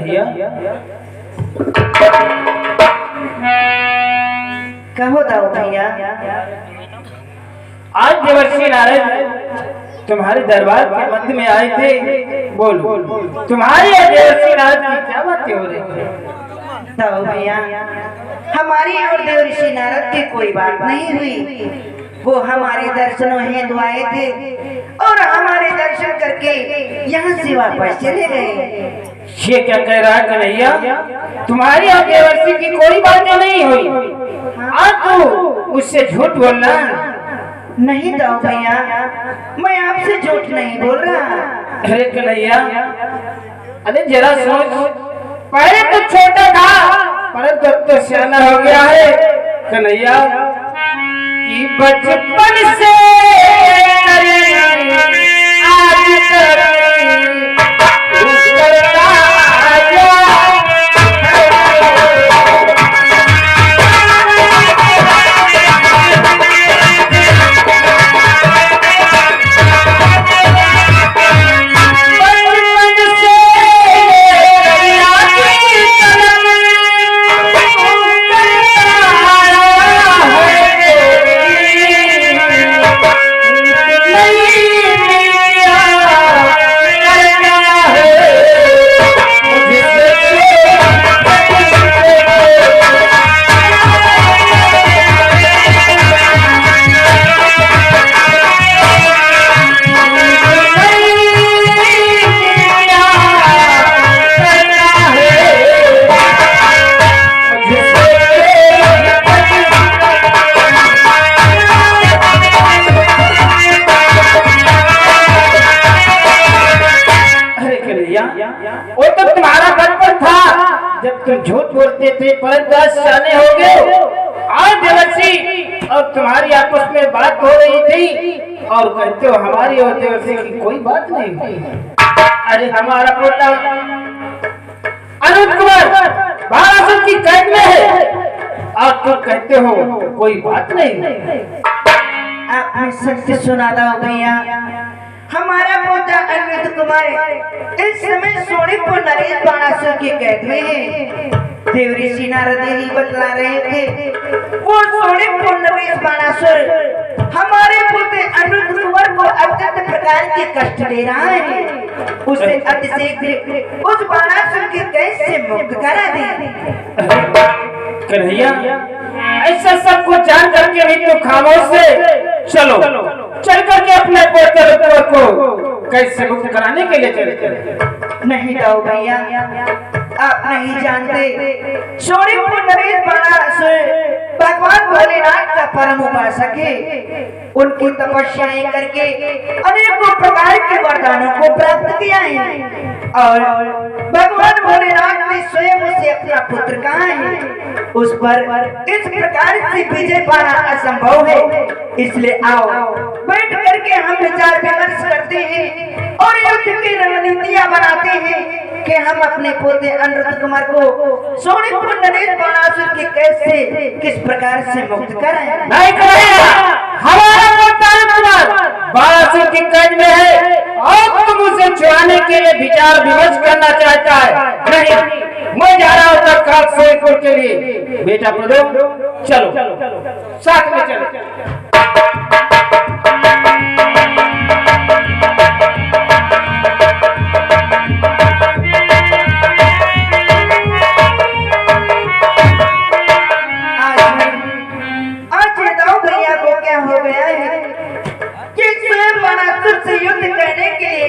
कन्हैया। कहो दाऊ भैया। आज देवर्षि नारद तुम्हारे दरबार के मध्य में आए थे। बोलो तुम्हारी और देवर्षि नारद की क्या बातें हो रही है? दाऊ भैया, हमारी और देवर्षि नारद की कोई बात नहीं हुई। वो हमारे दर्शनों हेतु आए थे और हमारे दर्शन करके यहाँ से वापस चले गए। ये क्या कह रहा है कन्हैया? तुम्हारी और देवर्षि की कोई बातें नहीं हुई। आज तू मुझसे झूठ बोलना। नहीं दाऊ भैया, मैं आपसे झूठ नहीं बोल रहा। अरे कन्हैया, अरे जरा सोच, पहले तो छोटा था परंतु अब तो सियाना हो गया है कन्हैया। कि बचपन से आज तक वो तो तुम्हारा बचपन था जब तुम झूठ बोलते थे, परंतु आज सियाने हो गए। आज देवर्षि और तुम्हारी आपस में बात हो रही थी और कहते हो हमारी और देवर्षि की कोई बात नहीं हुई। अरे हमारा पोता अनंत कुमार बारासुर की कैद में है और तुम कहते हो कोई बात नहीं। आपने सत्य सुना दाऊ भैया। हमारा पोता अनंत कुमार इस समय सोनीपुर नरेश बाणासुर की कैद में है। देवर्षि नारद ही बतला रहे थे, वो सोनीपुर नरेश बाणासुर हमारे पोते अनंत कुमार को अत्यंत प्रकार के कष्ट दे रहा है। उसे अतिशीघ्र उस बाणासुर की कैद से मुक्त करा दे। कन्हैया, ऐसा सब कुछ जान करके भी तो खामोश से चलो चल करके अपने पोते को कैसे मुक्त कराने के लिए चले। नहीं दाऊ भैया, आप नहीं जानते, सोनीपुर नरेश बाणासुर भगवान भोलेनाथ का परम उपासक है। उनकी तपस्याएं करके अनेकों प्रकार के वरदानों को प्राप्त किया है और भगवान भोलेनाथ ने स्वयं उसे अपना पुत्र कहा है। उस पर इस प्रकार से विजय पाना असंभव है। इसलिए आओ बैठ करके हम विचार विमर्श करते हैं और युद्ध की रणनीतियां बनाते हैं कि हम अपने पोते अनंत कुमार को सोनीपुर नरेश बाणासुर की कैद से किस प्रकार से मुक्त कराएं। नहीं करेगा, हमारा पोता अनंत कुमार बाणासुर की कैद में है और तुम उसे छुड़ाने के लिए विचार विमर्श करना चाहता है। नहीं, मैं जा रहा हूँ तत्काल सोनीपुर के लिए। बेटा प्रदो चलो साथ में चलो।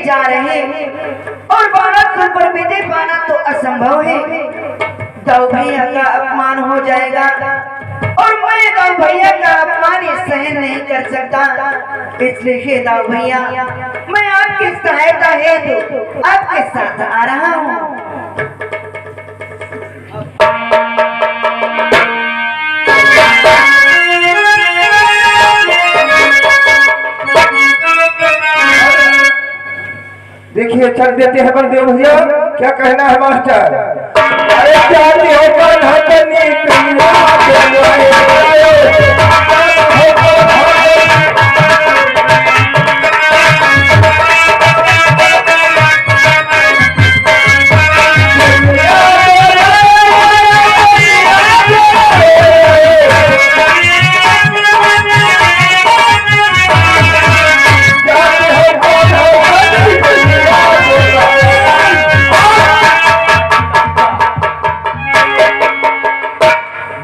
जा रहे और बाणासुर पर विजय पाना तो असंभव है। दाऊ भैया का अपमान हो जाएगा और मैं दाऊ भैया का अपमान सहन नहीं कर सकता। इसलिए दाऊ भैया, मैं आपकी सहायता हेतु आपके साथ आ रहा हूँ। देखिए चल देते हैं बलदेव भैया, क्या कहना है मास्टर? अरे चाहते हो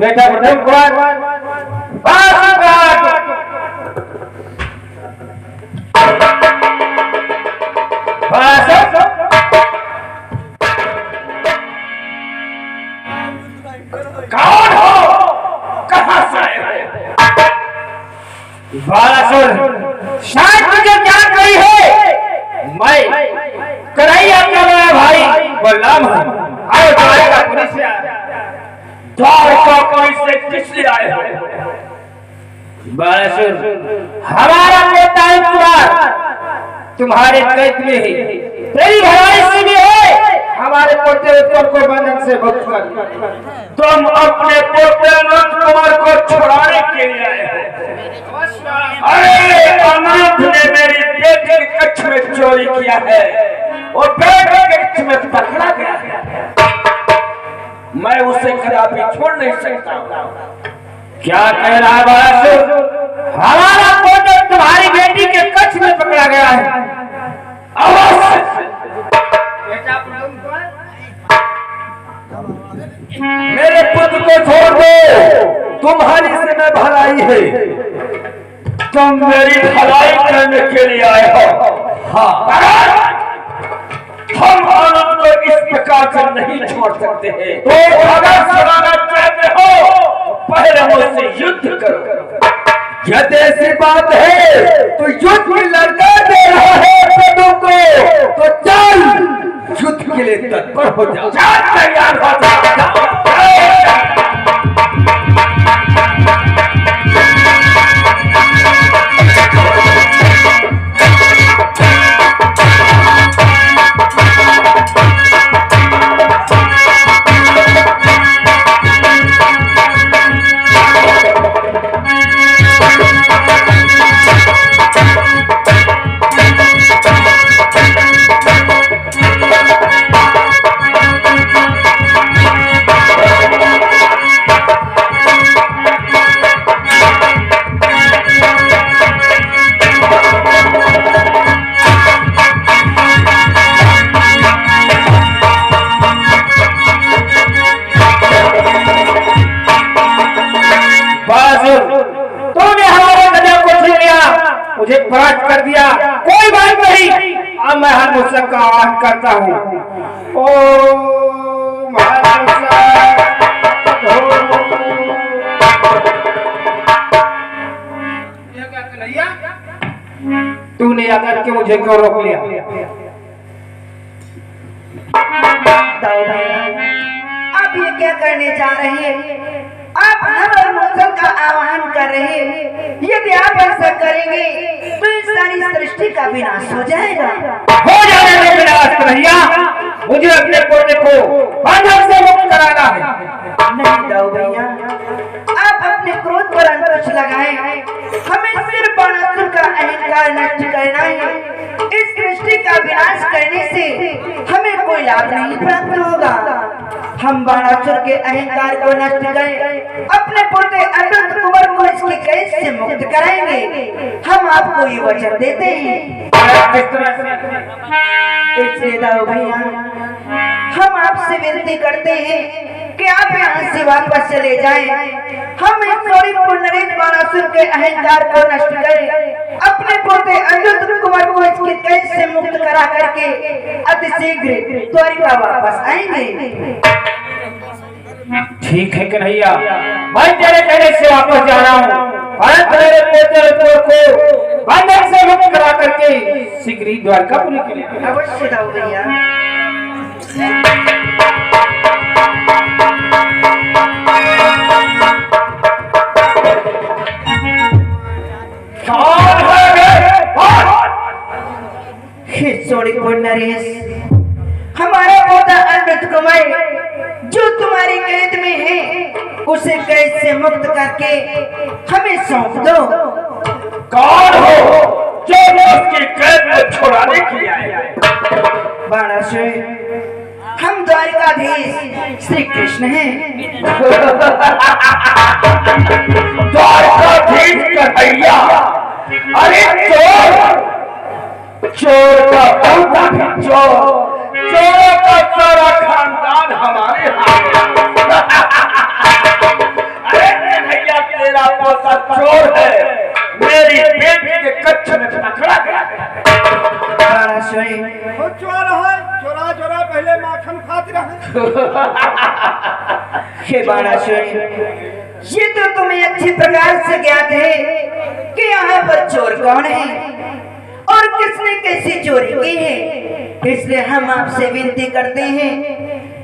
बेटा प्रथम कुमार कौन हो, कहां से आए हो? बालासुर, शायद तुझे ज्ञान नहीं है, मैं कन्हैया का बड़ा भाई बलराम हूं। आओ द्वारका पुरी से द्वारका पुरी से किस लिए आए हो? बालासुर, हमारा पोता कुमार तुम्हारे कैद में है, तेरी भलाई से भी है हमारे पोते उत्तम को बंधन से मुक्त कर। तुम अपने पोते कुमार को छुड़ाने के लिए आए हो। अरे अमृत ने मेरी बेटी के कक्ष में चोरी किया है और बेटे के कक्ष में पकड़ा गया है, मैं उसे कदापि छोड़ नहीं सकता। क्या कह रहा है बालासुर? हमारा पोता तुम्हारी बेटी के कक्ष में पकड़ा गया है। मेरे पुत्र को छोड़ दो, तुम्हारी से मैं भलाई है, तुम मेरी भलाई करने के लिए आए हो। हाँ, हम आनंद को इस प्रकार से नहीं छोड़ सकते हैं। तो अगर सुनाना चाहते हो पहले मुझसे युद्ध करो। यदि ऐसी बात है तो युद्ध में लड़का दे रहा है तुमको, तो चल युद्ध के लिए तत्पर हो जाओ। तैयार हो जाओ। तूने हमारे गजा को छीन लिया, मुझे परास्त कर दिया, कोई बात नहीं। अब मैं हर मुसक का आह्वान करता हूँ। ओम तूने आकर के मुझे क्यों रोक लिया? आप ये क्या करने जा रहे हैं? आप हर मौसम का आह्वान कर रहे हैं। यदि आप ऐसा करेंगे तो इस सारी सृष्टि का विनाश हो जाएगा। हो जाने दो विनाश कन्हैया, मुझे अपने पोते को बंधन से मुक्त कराना है। नहीं दाऊ भैया, आप अपने क्रोध पर अंकुश लगाएं। हमें सिर्फ बाणासुर का अहंकार नष्ट करना है। इस सृष्टि का विनाश करने से हमें कोई लाभ नहीं प्राप्त होगा। हम बाणासुर के अहंकार को नष्ट करें, अपने पोते अनंत कुमार को इसके कैद से मुक्त कराएंगे। हम आपको ये वचन देते हैं। इसलिए दाऊ भैया, हम आपसे विनती करते हैं कि आप यहाँ से वापस चले जाएं। हम इस सोनीपुर नरेश बाणासुर के अहंकार को नष्ट करें, अपने पोते अनंत कुमार को इसके कैद से मुक्त करा करके अतिशीघ्र द्वारिका वापस आएंगे। ठीक है कन्हैया, मैं तेरे कहने से वापस जा रहा हूँ। मेरे पोते को बंधन से मुक्त करा करके शीघ्र ही द्वारकापुरी के लिए अवश्य दाऊ भैया। सोनीपुर नरेश, हमारा पोता अनंत कुमार जो तुम्हारी कैद में है, उसे कैद से मुक्त करके हमें सौंप दो। कौन हो जो उसकी कैद में छुड़ाने के लिए आए? बाणासुर, हम द्वारिकाधीश श्री कृष्ण हैं। द्वारिकाधीश कन्हैया, अरे चोर चोर का बहुता भी चोरों का सारा खानदान हमारे हाथ। बचवा रहा है, चोरा चोरा पहले माखन खाते रहे। हे बाणासुर, ये तो तुम्हें अच्छी प्रकार से ज्ञात है कि यहाँ पर चोर कौन है और किसने कैसी चोरी की है। इसलिए हम आपसे विनती करते हैं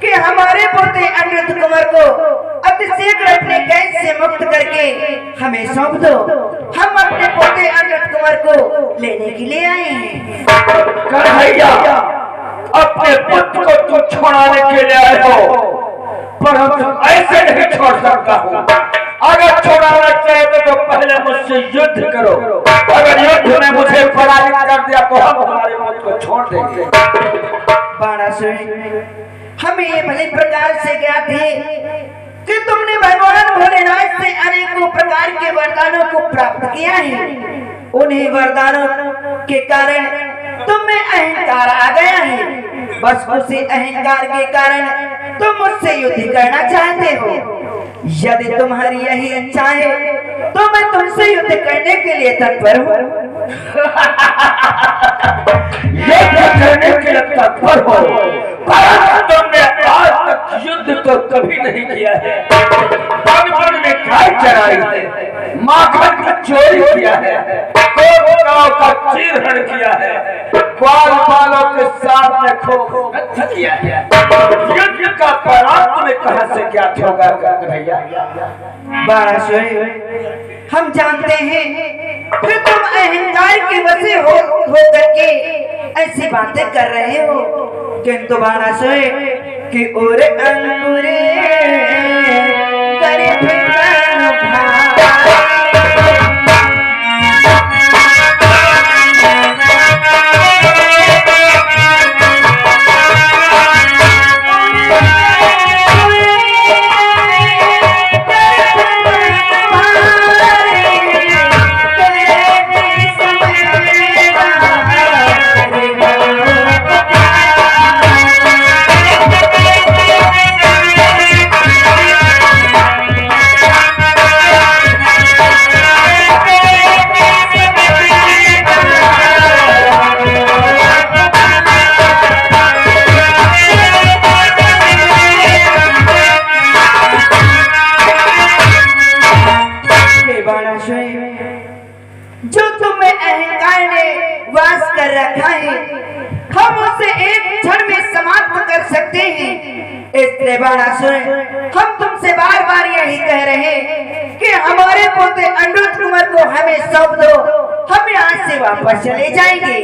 कि हमारे पोते अनिरुद्ध कुंवर को अतिशीघ्र अपने कैद से मुक्त करके हमें सौंप दो। हम अपने पोते अनिरुद्ध कुंवर को लेने के लिए आए हैं। कन्हैया, अपने पुत्र को तू छुड़ाने के लिए आए हो, पर हम ऐसे नहीं छोड़ सकता हूँ। अगर छुड़ाना चाहते तो पहले मुझसे युद्ध करो। अगर युद्ध में मुझे पराजित कर दिया तो हम हमारे पुत्र को छोड़ देंगे। बाणासुर, हमें ये भली प्रकार से ज्ञात है कि तुमने भगवान भोलेनाथ से अनेकों प्रकार के वरदानों को प्राप्त किया है। उन्हीं वरदानों के कारण तुम में अहंकार आ गया है। बस उसी अहंकार के कारण तुम मुझसे युद्ध करना चाहते हो। यदि तुम्हारी यही इच्छा है तो मैं तुमसे युद्ध करने के लिए तत्पर हूँ। युद्ध करने के लिए तत्पर हो, परंतु तुमने आज तक युद्ध तो कभी नहीं किया है। बचपन में गाय चराई है, माखन की चोरी किया है, गोपिकाओं का चीरहरण किया है, ग्वाल बालों के साथ में खो किया है। युद्ध का परांत तुम्हें कहां से ज्ञात होगा कन्हैया? बाणासुर, हम जानते हैं कि तुम अहंकार के वश हो करके ऐसी बातें कर रहे हो, किंतु बाणासुर कि उरे अंकुरे करे फिरन भाई। जो तुम्हें अहंकार ने वास कर रखा है, हम उसे एक क्षण में समाप्त कर सकते हैं। इसलिए बाणासुर, हम तुमसे बार बार यही कह रहे हैं कि हमारे पोते अनिरुद्ध कुंवर को हमें सौंप दो। हम यहाँ से वापस चले जाएंगे।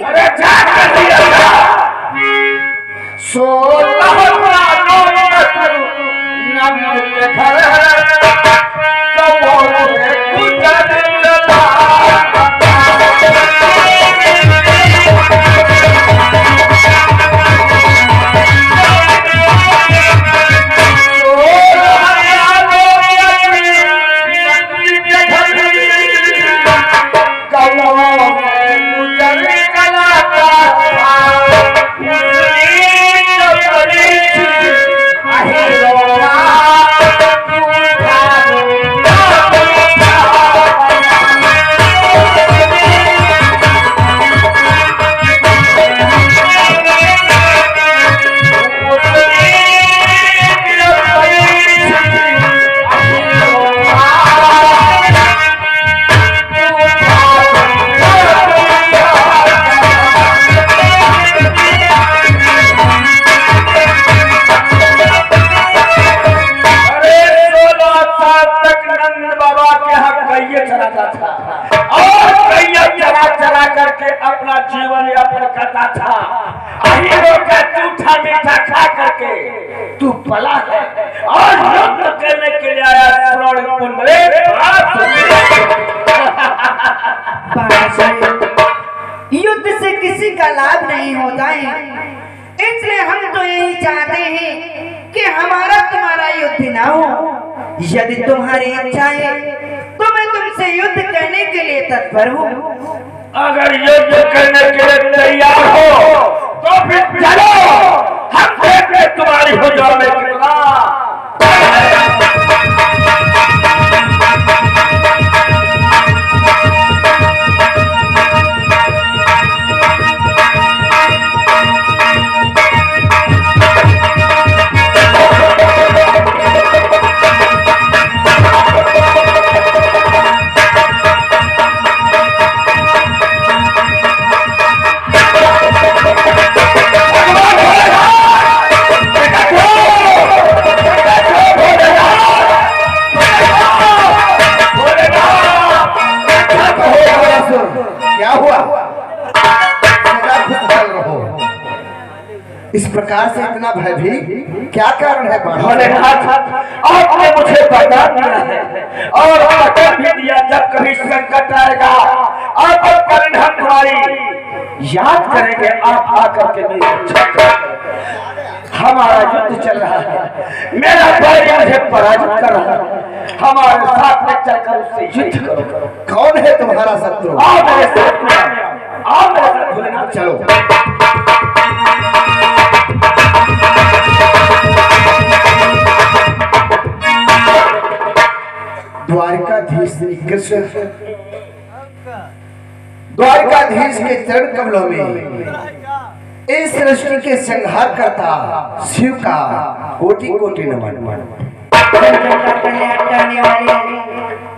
अपना जीवन यापन करता था। अहीरों का जूठा मीठा खा करके तू पला है और युद्ध करने के लिए आया। युद्ध से किसी का लाभ नहीं होता है, इसलिए हम तो यही चाहते हैं कि हमारा तुम्हारा युद्ध ना हो। यदि तुम्हारी इच्छा है तो मैं तुमसे युद्ध करने के लिए तत्पर हूँ। अगर युद्ध करने के लिए तैयार हो तो फिर चलो, हम देखते तुम्हारी भुजा में कितना। इस प्रकार से इतना भयभीत क्या कारण है बाणा? भोलेनाथ, आपने मुझे बता दिया है और बता भी दिया, जब कभी संकट आएगा आप पर हम तुम्हारी याद करेंगे, आप आकर के मेरी रक्षा करेंगे। हमारा युद्ध चल रहा है, मेरा भाई मुझे पराजित कर रहा है, हमारे साथ में चलकर उससे युद्ध करो। कौन है तुम्हारा शत्रु? आओ मेरे साथ में, आओ मेरे साथ भोलेनाथ, चलो। द्वारिकाधीश श्री कृष्ण द्वारिकाधीश के चरण कमलों में इस सृष्टि के संहार करता शिव का कोटि कोटि नमन। कल्याण करने वाले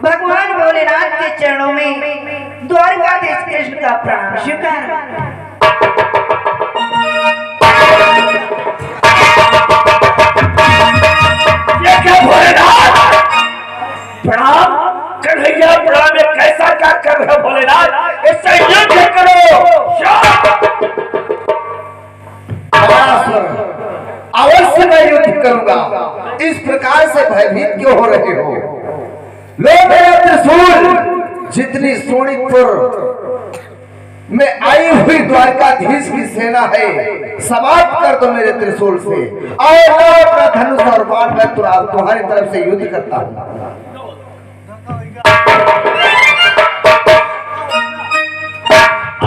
भगवान भोलेनाथ के चरणों में द्वारकाधीश कृष्ण का प्रणाम स्वीकार। ये क्या भोलेनाथ, प्रणाम कन्हैया, प्रणाम, ये कैसा क्या कर रहे हो भोलेनाथ, इससे युद्ध करो। अवश्य मैं युद्ध करूंगा। इस प्रकार से भयभीत क्यों हो रहे हो? लो मेरा त्रिशूल, जितनी सोनीपुर में आई हुई द्वारकाधीश की सेना है समाप्त कर दो मेरे त्रिशूल से। और अपना धनुष और बाण मैं तुम्हारी तरफ से युद्ध करता हूँ।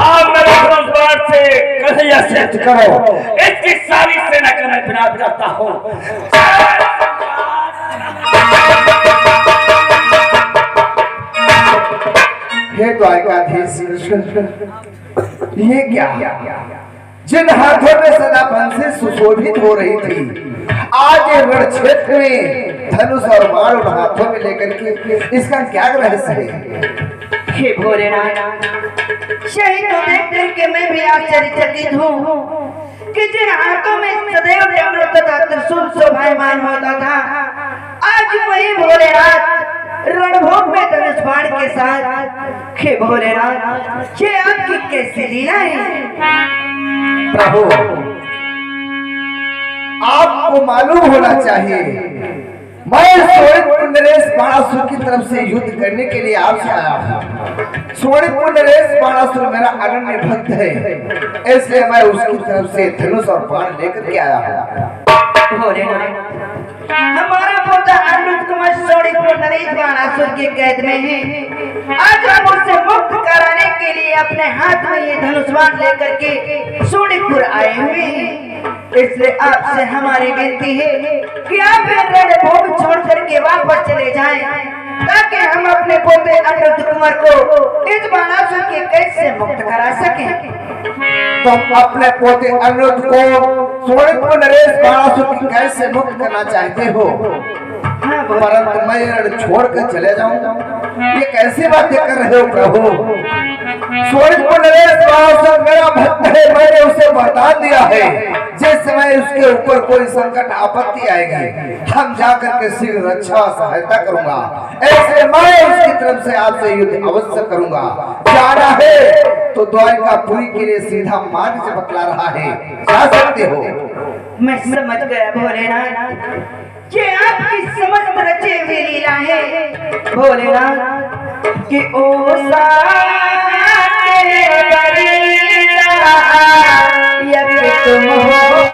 आप मेरे धनुष से कन्हैया से युद्ध करो, इसकी सारी सेना का मैं विनाश करता हूँ। हे द्वारकाधीश कृष्ण, ये क्या? जिन हाथों में सदा बंसी सुशोभित हो रही थी, आज ये रण क्षेत्र में धनुष और बाण उन हाथों में लेकर के इसका क्या रहस्य है? हे भोलेनाथ, शहीद को देख करके मैं भी आश्चर्यचकित हूँ कि जिन हाथों में सदैव डमरू तथा त्रिशूल शोभायमान होता था, आज वही भोलेनाथ रणभूमि में धनुष बाण के साथ। हे भोलेनाथ, ये आपकी कैसी लीला है? प्रभु, आपको मालूम होना चाहिए, मैं सोनितपुर नरेश बाणासुर की तरफ से युद्ध करने के लिए आपसे आया हूँ। सोनितपुर नरेश बाणासुर मेरा अनन्य भक्त है, इसलिए मैं उसकी तरफ से धनुष और बाण लेकर के आया हूँ। भोलेनाथ, हमारा पोता अनिरुद्ध कुमार सोनितपुर नरेश बाणासुर की कैद में है। आज हम उससे मुक्त कराने के लिए अपने हाथ में ये धनुष बाण लेकर के सोनितपुर आए हुए हैं। इसलिए आपसे हमारी विनती है कि आप रणभूमि छोड़ करके वापस चले जाएं, ताकि हम अपने पोते अनिरुद्ध कुमार को इस बाणासुर के कैद से मुक्त करा सकें। तुम अपने पोते अनिरुद्ध को सोनितपुर नरेश बाणासुर की कैद से मुक्त करना चाहते हो, परंतु मैं रण छोड़कर चले जाऊंगा? ये कैसी बातें कर रहे हो प्रभु? सोनितपुर नरेश बाणासुर मेरा भक्त है, मैंने उसे बता दिया है जिस समय उसके ऊपर कोई संकट आपत्ति आएगी हम जाकर के शीघ्र रक्षा और सहायता करूंगा। ऐसे मैं उसकी तरफ से आपसे युद्ध अवश्य करूंगा। जाना है तो द्वारिकापुरी के लिए सीधा मार्ग से बतला रहा है, जा सकते हो। मैं समझ गया भोलेनाथ, ये आपकी समस्त रची हुई लीला है भोलेनाथ कि ओ सा